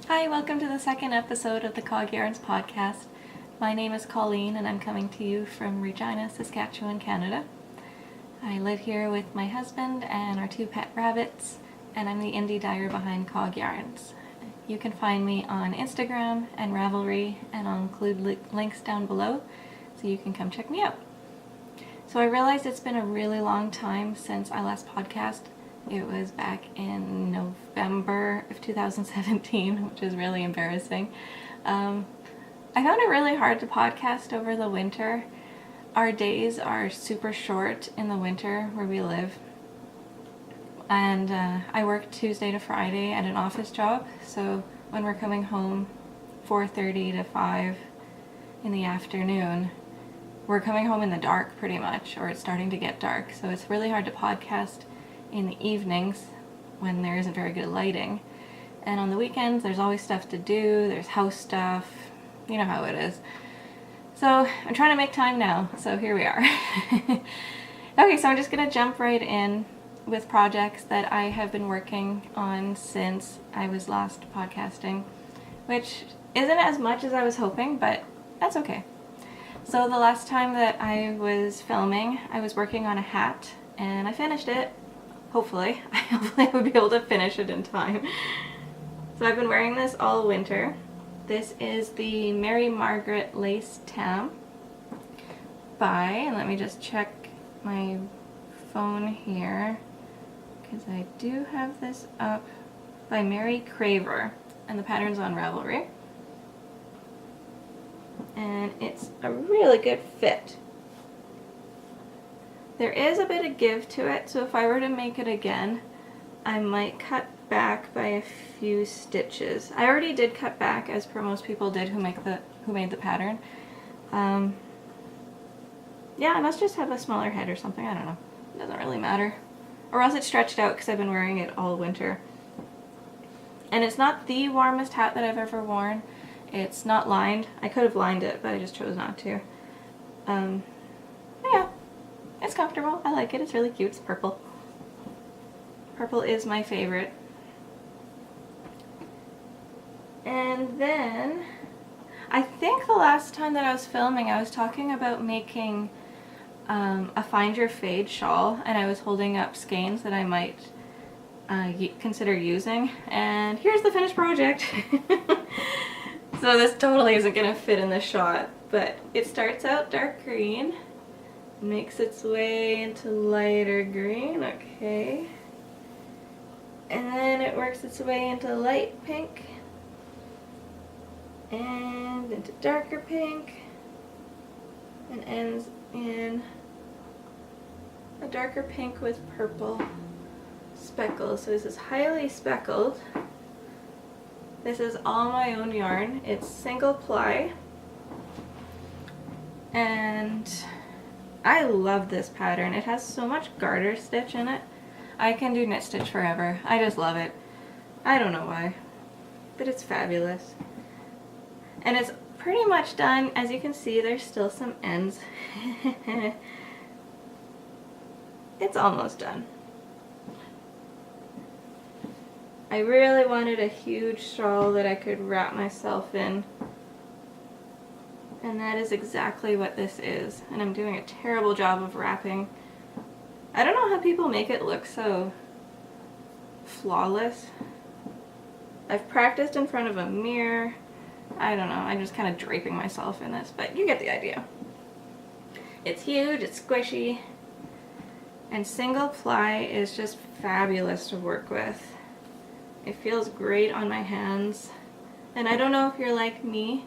Hi, welcome to the second episode of the Cog Yarns podcast. My name is Colleen and I'm coming to you from Regina, Saskatchewan, Canada. I live here with my husband and our two pet rabbits, and I'm the indie dyer behind Cog Yarns. You can find me on Instagram and Ravelry, and I'll include links down below so you can come check me out. So I realized it's been a really long time since I last podcast. It was back in November of 2017, which is really embarrassing. I found it really hard to podcast over the winter. Our days are super short in the winter where we live. And I work Tuesday to Friday at an office job, so when we're coming home 4:30 to 5 in the afternoon, we're coming home in the dark pretty much, or it's starting to get dark, so it's really hard to podcast in the evenings when there isn't very good lighting. And on the weekends there's always stuff to do, there's house stuff, you know how it is. So I'm trying to make time now, so here we are. Okay, so I'm just gonna jump right in with projects that I have been working on since I was last podcasting, which isn't as much as I was hoping, but that's okay. So the last time that I was filming, I was working on a hat and I finished it. Hopefully I would be able to finish it in time. So I've been wearing this all winter. This is the Margaret lace tam and let me just check my phone here, because I do have this up, by Craver, and the pattern's on Ravelry. And it's a really good fit. There is a bit of give to it, so if I were to make it again, I might cut back by a few stitches. I already did cut back, as per most people did who made the pattern. Yeah, I must just have a smaller head or something, I don't know. It doesn't really matter. Or else it's stretched out because I've been wearing it all winter. And it's not the warmest hat that I've ever worn. It's not lined. I could have lined it, but I just chose not to. Yeah. It's comfortable. I like it. It's really cute. It's purple. Purple is my favorite. And then, I think the last time that I was filming, I was talking about making a Find Your Fade shawl, and I was holding up skeins that I might consider using. And here's the finished project. So this totally isn't going to fit in the shot, but it starts out dark green. Makes its way into lighter green, okay. And then it works its way into light pink. And into darker pink. And ends in a darker pink with purple speckles. So this is highly speckled. This is all my own yarn. It's single ply. And I love this pattern. It has so much garter stitch in it. I can do knit stitch forever. I just love it. I don't know why, but it's fabulous. And it's pretty much done. As you can see, there's still some ends. It's almost done. I really wanted a huge shawl that I could wrap myself in. And that is exactly what this is. And I'm doing a terrible job of wrapping. I don't know how people make it look so flawless. I've practiced in front of a mirror. I don't know, I'm just kind of draping myself in this, but you get the idea. It's huge, it's squishy, and single ply is just fabulous to work with. It feels great on my hands. And I don't know if you're like me,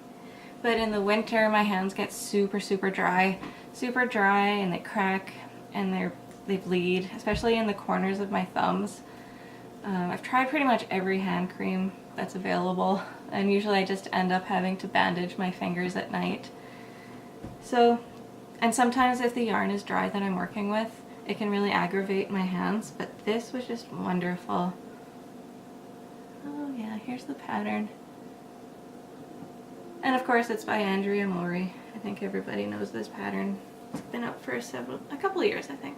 but in the winter my hands get super dry, and they crack and they bleed, especially in the corners of my thumbs. I've tried pretty much every hand cream that's available, and usually I just end up having to bandage my fingers at night. So, and sometimes if the yarn is dry that I'm working with, it can really aggravate my hands, but this was just wonderful. Oh yeah, here's the pattern. And of course it's by Andrea Mowry. I think everybody knows this pattern. It's been up for a couple of years, I think.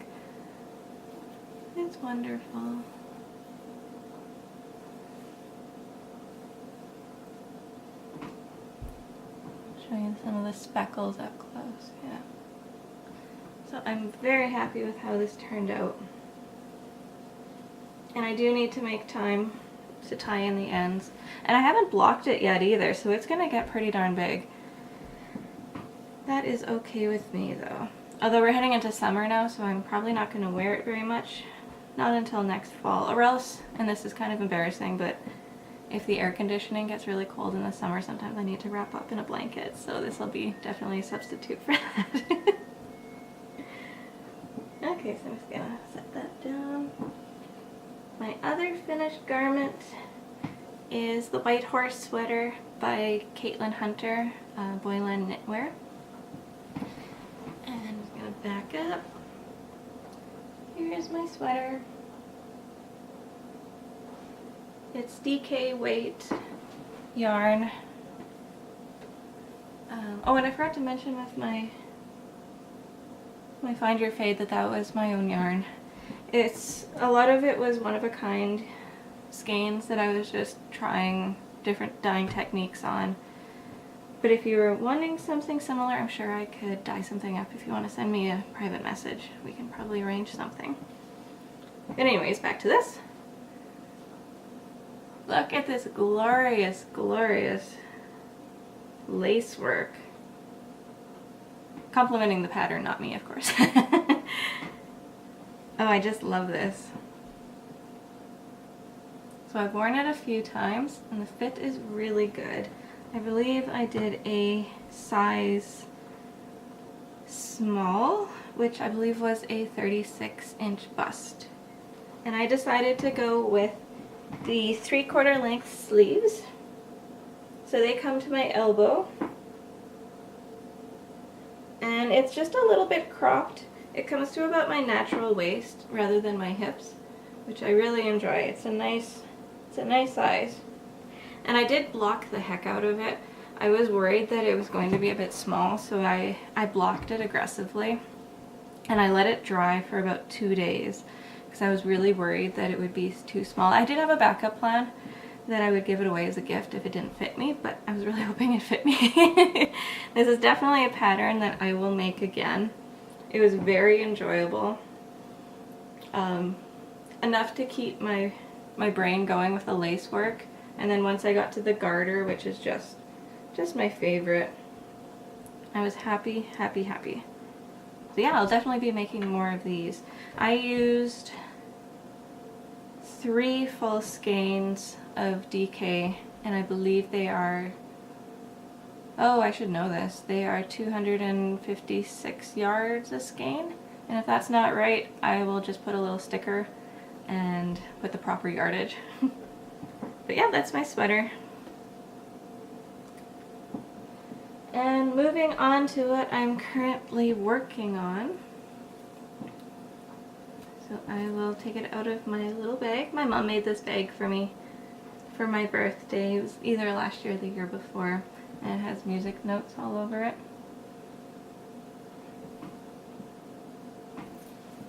It's wonderful. Showing some of the speckles up close, yeah. So I'm very happy with how this turned out. And I do need to make time to tie in the ends. And I haven't blocked it yet either, so it's gonna get pretty darn big. That is okay with me though. Although we're heading into summer now, so I'm probably not gonna wear it very much. Not until next fall, or else, and this is kind of embarrassing, but if the air conditioning gets really cold in the summer, sometimes I need to wrap up in a blanket, so this will be definitely a substitute for that. Okay, so I'm just gonna set that down. My other finished garment is the Whitehorse sweater by Caitlin Hunter, Boylan Knitwear. And I'm just gonna back up. Here's my sweater. It's DK weight yarn. Oh, and I forgot to mention with my Find Your Fade that was my own yarn. A lot of it was one-of-a-kind skeins that I was just trying different dyeing techniques on. But if you were wanting something similar, I'm sure I could dye something up. If you want to send me a private message, we can probably arrange something. But anyways, back to this. Look at this glorious, glorious lace work. Complimenting the pattern, not me, of course. Oh, I just love this. So I've worn it a few times and the fit is really good. I believe I did a size small, which I believe was a 36-inch bust. And I decided to go with the 3/4 length sleeves. So they come to my elbow. And it's just a little bit cropped. It comes to about my natural waist rather than my hips, which I really enjoy. It's a nice size. And I did block the heck out of it. I was worried that it was going to be a bit small, so I blocked it aggressively. And I let it dry for about 2 days because I was really worried that it would be too small. I did have a backup plan that I would give it away as a gift if it didn't fit me, but I was really hoping it fit me. This is definitely a pattern that I will make again. It was very enjoyable. Enough to keep my brain going with the lace work. And then once I got to the garter, which is just my favorite, I was happy, happy, happy. So yeah, I'll definitely be making more of these. I used 3 full skeins of DK, and I believe they are, oh, I should know this, they are 256 yards a skein, and if that's not right, I will just put a little sticker and put the proper yardage. But yeah, that's my sweater. And moving on to what I'm currently working on. So I will take it out of my little bag. My mom made this bag for me for my birthday. It was either last year or the year before. And it has music notes all over it.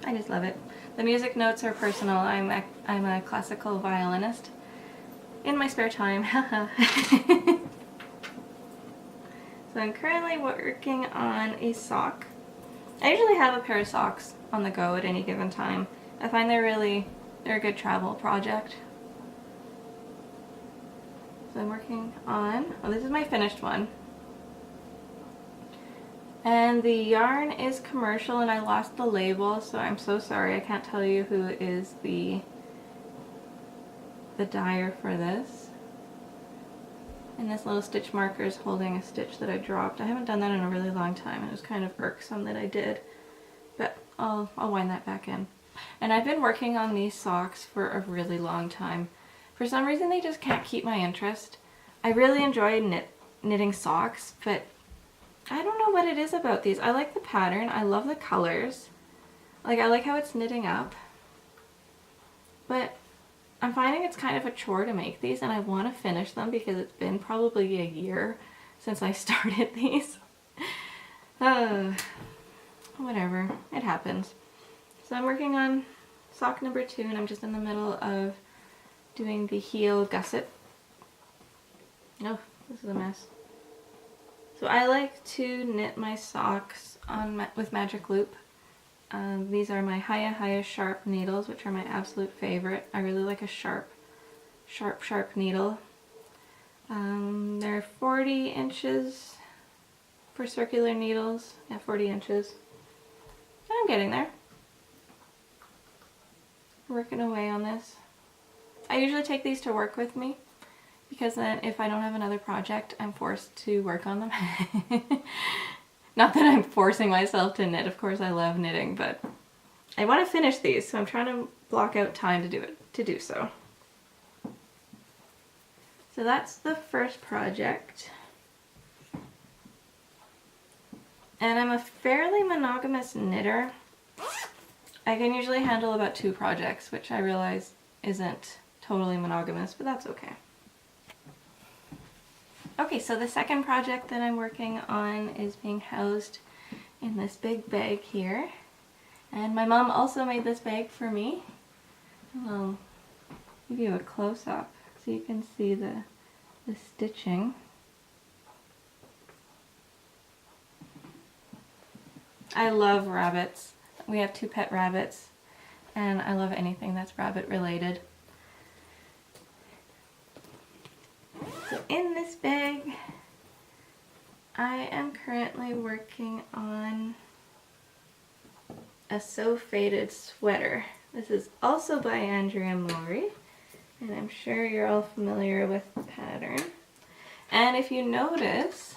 I just love it. The music notes are personal. I'm a classical violinist in my spare time. So I'm currently working on a sock. I usually have a pair of socks on the go at any given time. I find they're a good travel project. So I'm working on, oh, this is my finished one. And the yarn is commercial and I lost the label, so I'm so sorry. I can't tell you who is the dyer for this. And this little stitch marker is holding a stitch that I dropped. I haven't done that in a really long time. It was kind of irksome that I did. But I'll wind that back in. And I've been working on these socks for a really long time. For some reason they just can't keep my interest. I really enjoy knitting socks, but I don't know what it is about these. I like the pattern. I love the colors. Like, I like how it's knitting up. But I'm finding it's kind of a chore to make these, and I want to finish them because it's been probably a year since I started these. Whatever, it happens. So I'm working on sock number 2, and I'm just in the middle of doing the heel gusset. Oh, this is a mess. So I like to knit my socks with magic loop. These are my Hiya sharp needles, which are my absolute favorite. I really like a sharp needle. They're 40 inches for circular needles. Yeah, 40 inches. I'm getting there. Working away on this. I usually take these to work with me, because then if I don't have another project, I'm forced to work on them. Not that I'm forcing myself to knit, of course I love knitting, but I want to finish these, so I'm trying to block out time to do so. So that's the first project. And I'm a fairly monogamous knitter. I can usually handle about 2 projects, which I realize isn't totally monogamous, but that's okay. Okay, so the second project that I'm working on is being housed in this big bag here. And my mom also made this bag for me. I'll give you a close-up so you can see the stitching. I love rabbits. We have 2 pet rabbits, and I love anything that's rabbit related. So in this bag, I am currently working on a So Faded sweater. This is also by Andrea Mowry, and I'm sure you're all familiar with the pattern. And if you notice,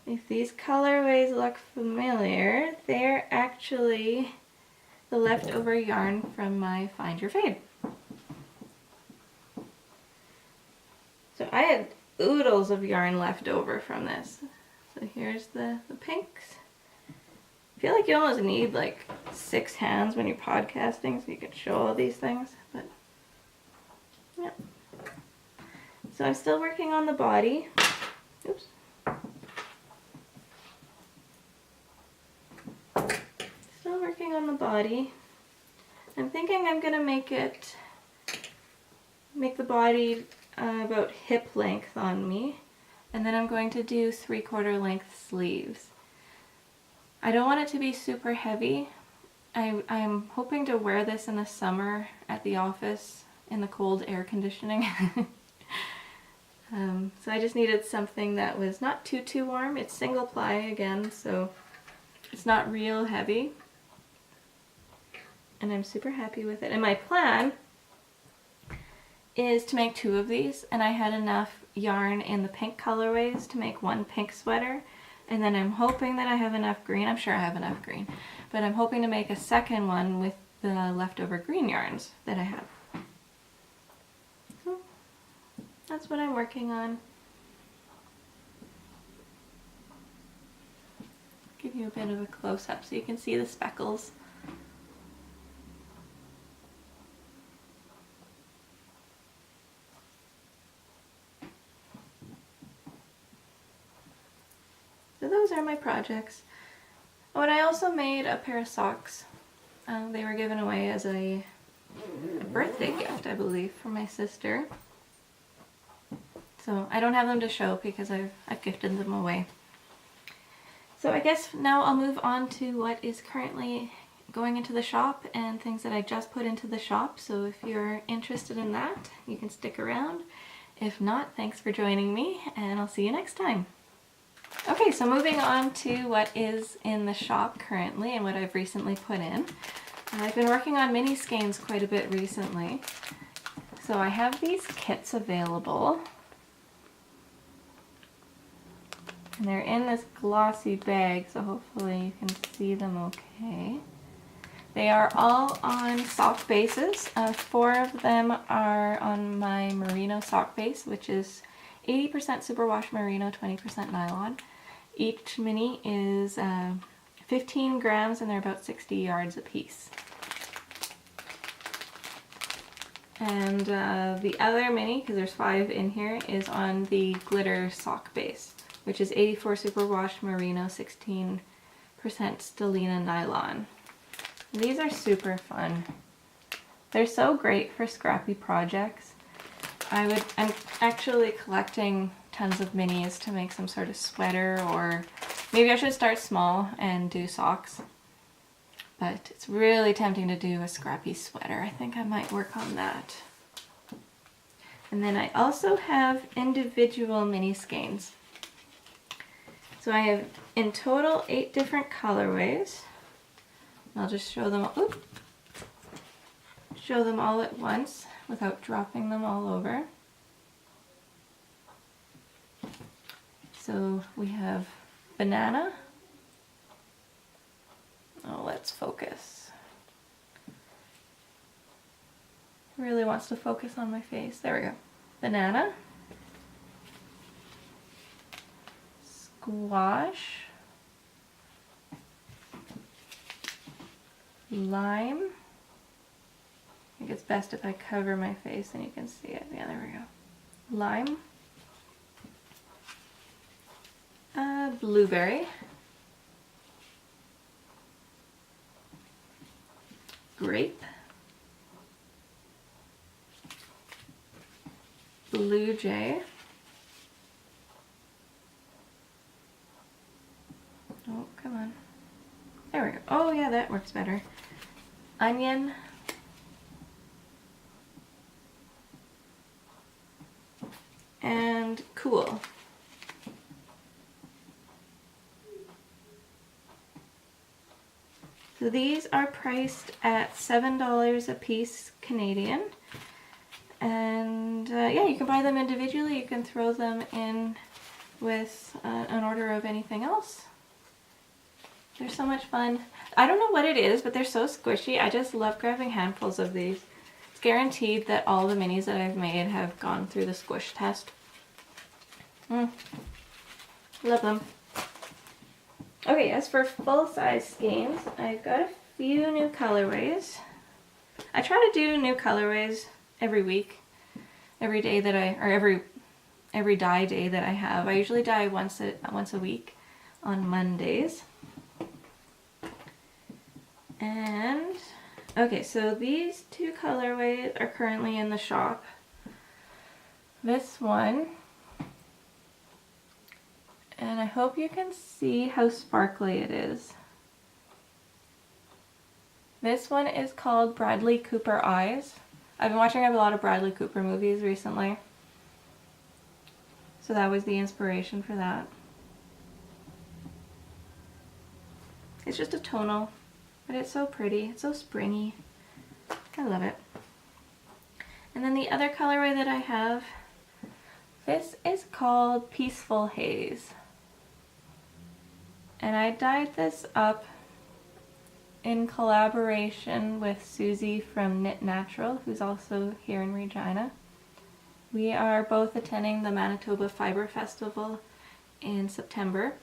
if these colorways look familiar, they're actually the leftover yarn from my Find Your Fade. So I had oodles of yarn left over from this. So here's the pinks. I feel like you almost need like 6 hands when you're podcasting so you can show all these things, but yeah. So I'm still working on the body. Oops. Still working on the body. I'm thinking I'm gonna make the body about hip length on me, and then I'm going to do 3/4 length sleeves. I don't want it to be super heavy. I'm hoping to wear this in the summer at the office in the cold air conditioning. So I just needed something that was not too warm. It's single ply again, so it's not real heavy. And I'm super happy with it. And my plan is to make 2 of these, and I had enough yarn in the pink colorways to make 1 pink sweater, and then I'm hoping that I have enough green. I'm sure I have enough green, but I'm hoping to make a second one with the leftover green yarns that I have. So that's what I'm working on. Give you a bit of a close-up so you can see the speckles. So those are my projects. Oh, and I also made a pair of socks. They were given away as a birthday gift, I believe, from my sister. So I don't have them to show because I've gifted them away. So I guess now I'll move on to what is currently going into the shop and things that I just put into the shop. So if you're interested in that, you can stick around. If not, thanks for joining me, and I'll see you next time. Okay, so moving on to what is in the shop currently and what I've recently put in. I've been working on mini skeins quite a bit recently. So I have these kits available. And they're in this glossy bag, so hopefully you can see them okay. They are all on sock bases. 4 of them are on my merino sock base, which is 80% superwash merino, 20% nylon. Each mini is 15 grams and they're about 60 yards a piece. And the other mini, because there's 5 in here, is on the glitter sock base, which is 84 superwash merino, 16% stellina nylon. These are super fun. They're so great for scrappy projects. I'm actually collecting tons of minis to make some sort of sweater, or maybe I should start small and do socks. But it's really tempting to do a scrappy sweater. I think I might work on that. And then I also have individual mini skeins. So I have in total 8 different colorways. I'll just show them all at once without dropping them all over. So we have banana. Oh, let's focus. Really wants to focus on my face. There we go. Banana. Squash. Lime. I think it's best if I cover my face and you can see it. Yeah, there we go. Lime. Blueberry. Grape. Blue jay. Oh, come on. There we go. Oh yeah, that works better. Onion. And cool. So these are priced at $7 a piece Canadian. And yeah, you can buy them individually. You can throw them in with an order of anything else. They're so much fun. I don't know what it is, but they're so squishy. I just love grabbing handfuls of these. It's guaranteed that all the minis that I've made have gone through the squish test. Love them. Okay, as for full-size skeins, I've got a few new colorways. I try to do new colorways every week, every day that every dye day that I have. I usually dye once a week on Mondays. And okay, so these 2 colorways are currently in the shop. This one, and I hope you can see how sparkly it is. This one is called Bradley Cooper Eyes. I've been watching a lot of Bradley Cooper movies recently, so that was the inspiration for that. It's just a tonal, but it's so pretty. It's so springy. I love it. And then the other colorway that I have, this is called Peaceful Haze. And I dyed this up in collaboration with Susie from Knit Natural, who's also here in Regina. We are both attending the Manitoba Fiber Festival in September,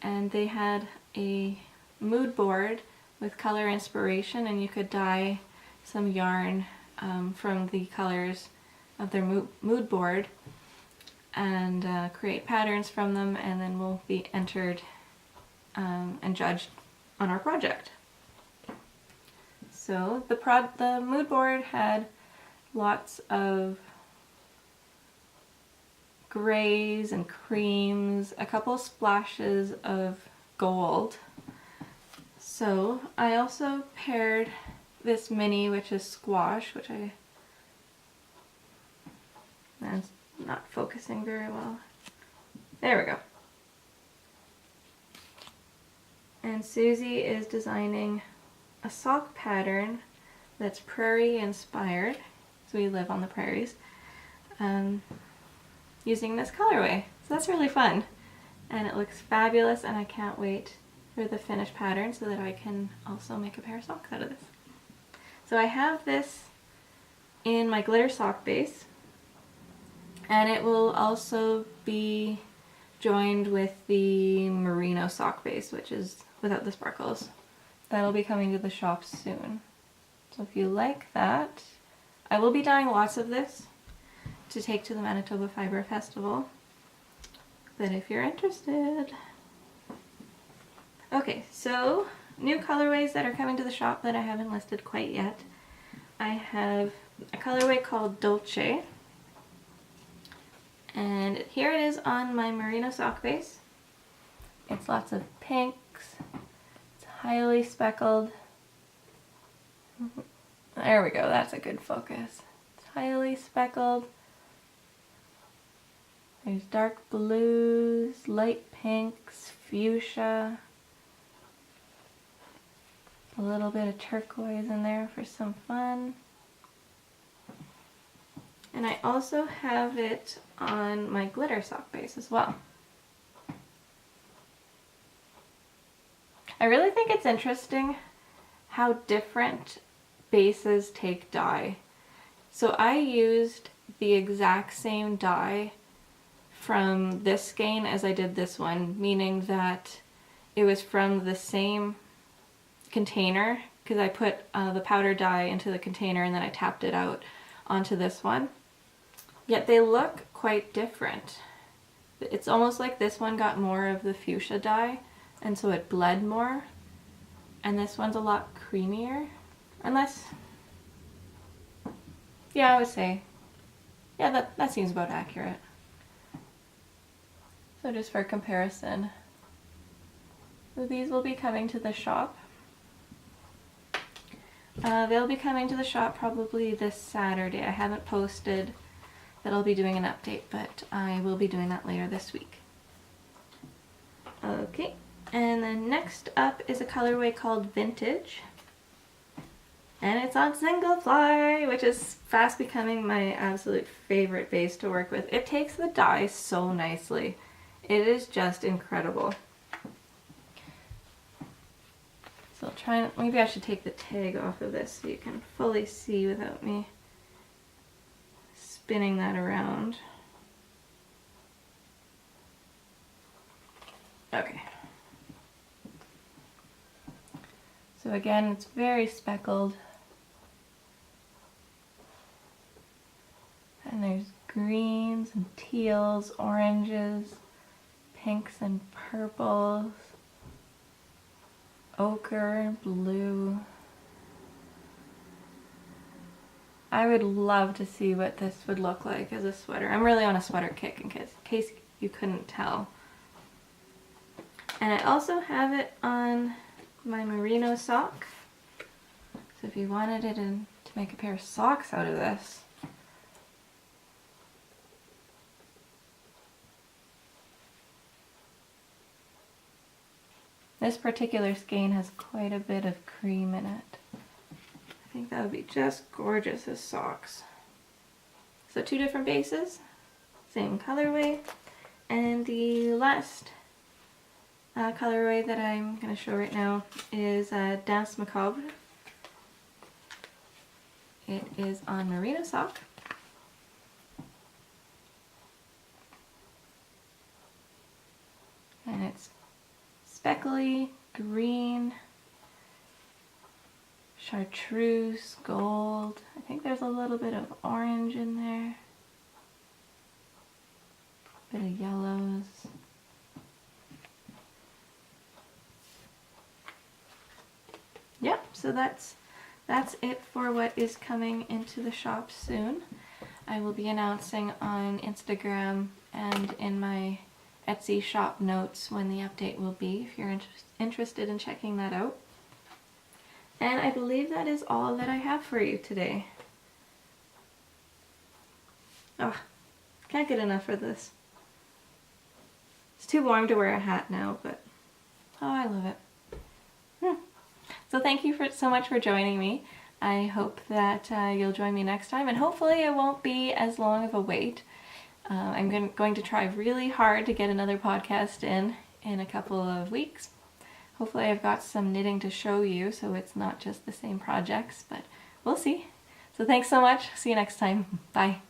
and they had a mood board with color inspiration, and you could dye some yarn from the colors of their mood board and create patterns from them, and then we'll be entered and judged on our project. So the mood board had lots of grays and creams, a couple splashes of gold. So I also paired this mini, which is squash, which that's not focusing very well. There we go. And Susie is designing a sock pattern that's prairie inspired, so we live on the prairies, using this colorway. So that's really fun, and it looks fabulous, and I can't wait for the finished pattern so that I can also make a pair of socks out of this. So I have this in my glitter sock base, and it will also be joined with the merino sock base, which is without the sparkles. That'll be coming to the shop soon. So if you like that, I will be dyeing lots of this to take to the Manitoba Fiber Festival, but if you're interested. Okay, so new colorways that are coming to the shop that I haven't listed quite yet. I have a colorway called Dolce, And here it is on my merino sock base. It's lots of pinks. It's highly speckled. There we go, that's a good focus. It's highly speckled. There's dark blues, light pinks, fuchsia. A little bit of turquoise in there for some fun. And I also have it on my glitter sock base as well. I really think it's interesting how different bases take dye. So I used the exact same dye from this skein as I did this one, meaning that it was from the same container, because I put the powder dye into the container and then I tapped it out onto this one. Yet they look quite different. It's almost like this one got more of the fuchsia dye and so it bled more, and this one's a lot creamier. Unless, yeah, I would say, yeah, that seems about accurate. So just for comparison, so these will be coming to the shop. They'll be coming to the shop probably this Saturday. I haven't posted that I'll be doing an update, but I will be doing that later this week. Okay, and then next up is a colorway called Vintage. And it's on single fly, which is fast becoming my absolute favorite base to work with. It takes the dye so nicely. It is just incredible. So I'll try, maybe I should take the tag off of this so you can fully see without me spinning that around. Okay. So again, it's very speckled. And there's greens and teals, oranges, pinks and purples, ochre and blue. I would love to see what this would look like as a sweater. I'm really on a sweater kick in case you couldn't tell. And I also have it on my merino sock. So if you wanted it to make a pair of socks out of this, this particular skein has quite a bit of cream in it. I think that would be just gorgeous as socks. So 2 different bases, same colorway, and the last colorway that I'm going to show right now is Danse Macabre. It is on merino sock. And it's speckly, green, chartreuse, gold. I think there's a little bit of orange in there. A bit of yellows. Yep, so that's it for what is coming into the shop soon. I will be announcing on Instagram and in my Etsy shop notes when the update will be, if you're interested in checking that out. And I believe that is all that I have for you today. Oh, can't get enough of this. It's too warm to wear a hat now, but oh, I love it. So thank you so much for joining me. I hope that you'll join me next time, and hopefully it won't be as long of a wait. I'm going to try really hard to get another podcast in a couple of weeks. Hopefully I've got some knitting to show you, so it's not just the same projects, but we'll see. So thanks so much. See you next time. Bye.